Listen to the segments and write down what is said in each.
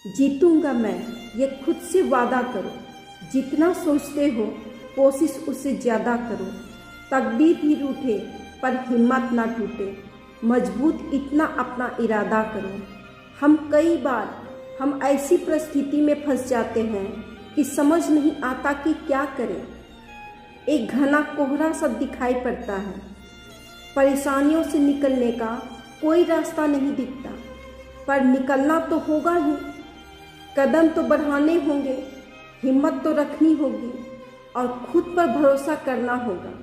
जीतूंगा मैं, ये खुद से वादा करो। जितना सोचते हो कोशिश उससे ज़्यादा करो। तकदीर भी रूठे पर हिम्मत ना टूटे। मजबूत इतना अपना इरादा करो। कई बार हम ऐसी परिस्थिति में फंस जाते हैं कि समझ नहीं आता कि क्या करें। एक घना कोहरा सा दिखाई पड़ता है। परेशानियों से निकलने का कोई रास्ता नहीं दिखता, पर निकलना तो होगा ही। कदम तो बढ़ाने होंगे, हिम्मत तो रखनी होगी और खुद पर भरोसा करना होगा।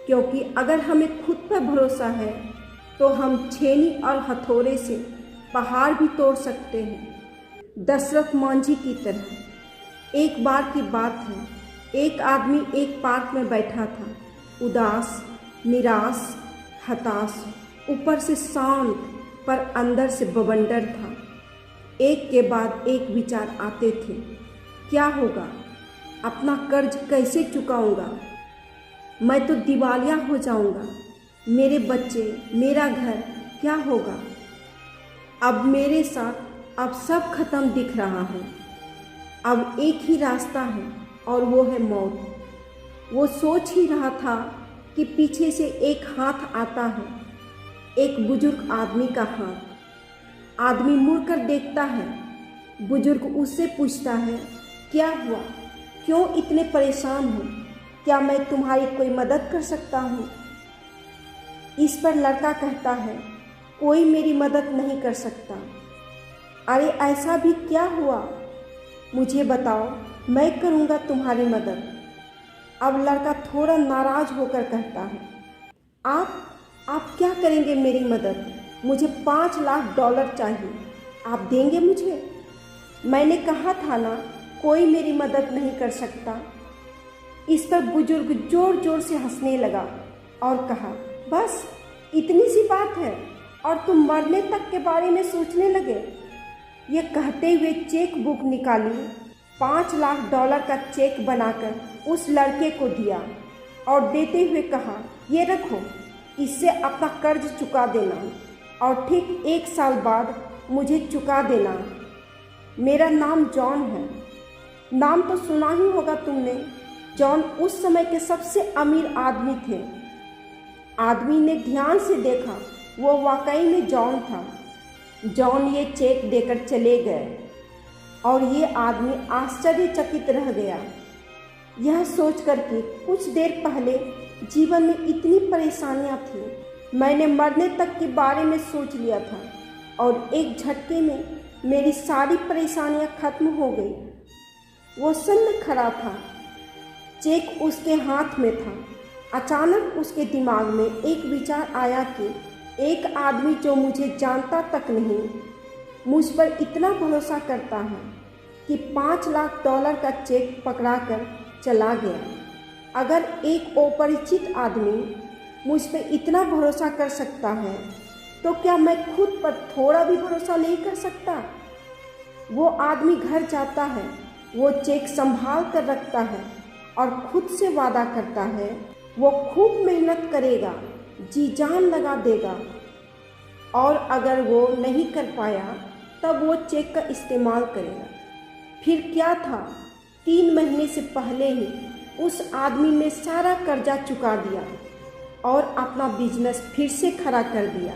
क्योंकि अगर हमें खुद पर भरोसा है तो हम छेनी और हथौड़े से पहाड़ भी तोड़ सकते हैं। दशरथ मांझी की तरह। एक बार की बात है, एक आदमी एक पार्क में बैठा था, उदास, निराश, हताश, ऊपर से शांत पर अंदर से बवंडर था। एक के बाद एक विचार आते थे। क्या होगा? अपना कर्ज कैसे चुकाऊंगा? मैं तो दिवालिया हो जाऊंगा। मेरे बच्चे, मेरा घर क्या होगा? अब मेरे साथ अब सब खत्म दिख रहा है। अब एक ही रास्ता है और वो है मौत। वो सोच ही रहा था कि पीछे से एक हाथ आता है, एक बुजुर्ग आदमी का हाथ। आदमी मुड़कर देखता है। बुजुर्ग उससे पूछता है, क्या हुआ? क्यों इतने परेशान हो? क्या मैं तुम्हारी कोई मदद कर सकता हूँ? इस पर लड़का कहता है, कोई मेरी मदद नहीं कर सकता। अरे ऐसा भी क्या हुआ? मुझे बताओ, मैं करूँगा तुम्हारी मदद। अब लड़का थोड़ा नाराज होकर कहता है, आप क्या करेंगे मेरी मदद? मुझे $5 लाख चाहिए। आप देंगे मुझे? मैंने कहा था ना, कोई मेरी मदद नहीं कर सकता। इस पर बुजुर्ग जोर जोर से हंसने लगा और कहा, बस इतनी सी बात है और तुम मरने तक के बारे में सोचने लगे। ये कहते हुए चेक बुक निकाली, $5 लाख का चेक बनाकर उस लड़के को दिया और देते हुए कहा, ये रखो, इससे अपना कर्ज चुका देना और ठीक 1 साल बाद मुझे चुका देना। मेरा नाम जॉन है। नाम तो सुना ही होगा तुमने। जॉन उस समय के सबसे अमीर आदमी थे। आदमी ने ध्यान से देखा, वो वाकई में जॉन था। जॉन ये चेक देकर चले गए और ये आदमी आश्चर्यचकित रह गया, यह सोचकर कि कुछ देर पहले जीवन में इतनी परेशानियां थी। मैंने मरने तक के बारे में सोच लिया था और एक झटके में मेरी सारी परेशानियां खत्म हो गई। वो सन्न खड़ा था, चेक उसके हाथ में था। अचानक उसके दिमाग में एक विचार आया कि एक आदमी जो मुझे जानता तक नहीं, मुझ पर इतना भरोसा करता है कि $5 लाख का चेक पकड़ाकर चला गया। अगर एक अपरिचित आदमी मुझ पर इतना भरोसा कर सकता है तो क्या मैं खुद पर थोड़ा भी भरोसा नहीं कर सकता? वो आदमी घर जाता है, वो चेक संभाल कर रखता है और खुद से वादा करता है वो खूब मेहनत करेगा, जी जान लगा देगा। और अगर वो नहीं कर पाया तब वो चेक का इस्तेमाल करेगा। फिर क्या था, 3 महीने से पहले ही उस आदमी ने सारा कर्जा चुका दिया और अपना बिजनेस फिर से खड़ा कर दिया।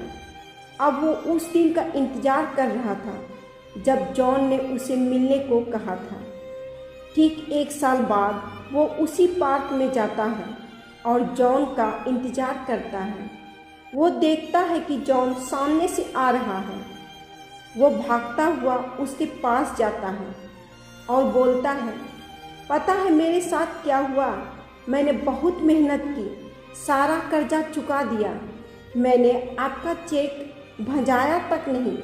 अब वो उस दिन का इंतज़ार कर रहा था जब जॉन ने उसे मिलने को कहा था। ठीक 1 साल बाद वो उसी पार्क में जाता है और जॉन का इंतज़ार करता है। वो देखता है कि जॉन सामने से आ रहा है। वो भागता हुआ उसके पास जाता है और बोलता है, पता है मेरे साथ क्या हुआ? मैंने बहुत मेहनत की, सारा कर्जा चुका दिया। मैंने आपका चेक भंजाया तक नहीं।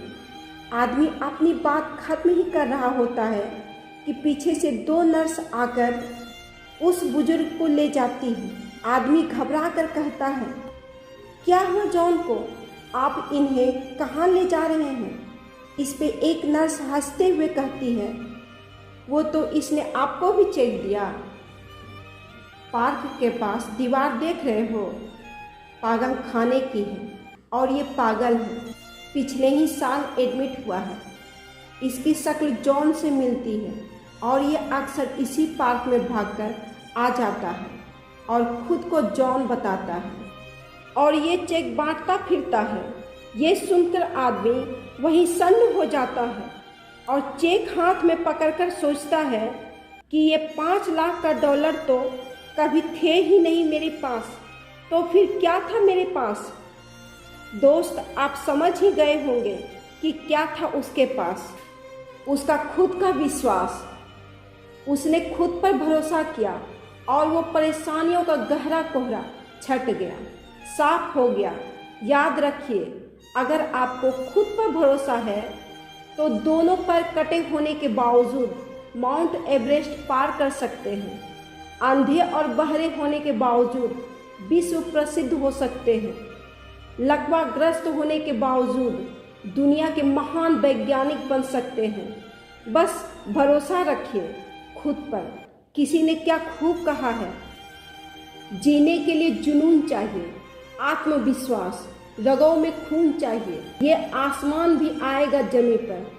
आदमी अपनी बात खत्म ही कर रहा होता है कि पीछे से 2 नर्स आकर उस बुजुर्ग को ले जाती है। आदमी घबरा कर कहता है, क्या हुआ जॉन को? आप इन्हें कहाँ ले जा रहे हैं? इस पे एक नर्स हंसते हुए कहती है, वो तो इसने आपको भी चेक दिया। पार्क के पास दीवार देख रहे हो? पागल खाने की है और ये पागल है, पिछले ही साल एडमिट हुआ है। इसकी शक्ल जॉन से मिलती है और ये अक्सर इसी पार्क में भागकर आ जाता है और खुद को जॉन बताता है और ये चेक बांटता फिरता है। ये सुनकर आदमी वहीं सन्न हो जाता है और चेक हाथ में पकड़कर सोचता है कि ये 5 लाख का डॉलर तो कभी थे ही नहीं मेरे पास, तो फिर क्या था मेरे पास। दोस्त, आप समझ ही गए होंगे कि क्या था उसके पास। उसका खुद का विश्वास। उसने खुद पर भरोसा किया और वो परेशानियों का गहरा कोहरा छट गया, साफ हो गया। याद रखिए, अगर आपको खुद पर भरोसा है तो दोनों पर कटे होने के बावजूद माउंट एवरेस्ट पार कर सकते हैं। अंधे और बहरे होने के बावजूद विश्व प्रसिद्ध हो सकते हैं। लकवाग्रस्त होने के बावजूद दुनिया के महान वैज्ञानिक बन सकते हैं। बस भरोसा रखिए खुद पर। किसी ने क्या खूब कहा है, जीने के लिए जुनून चाहिए, आत्मविश्वास, रगों में खून चाहिए। ये आसमान भी आएगा जमीन पर,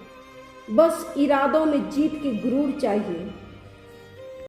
बस इरादों में जीत के गुरूर चाहिए।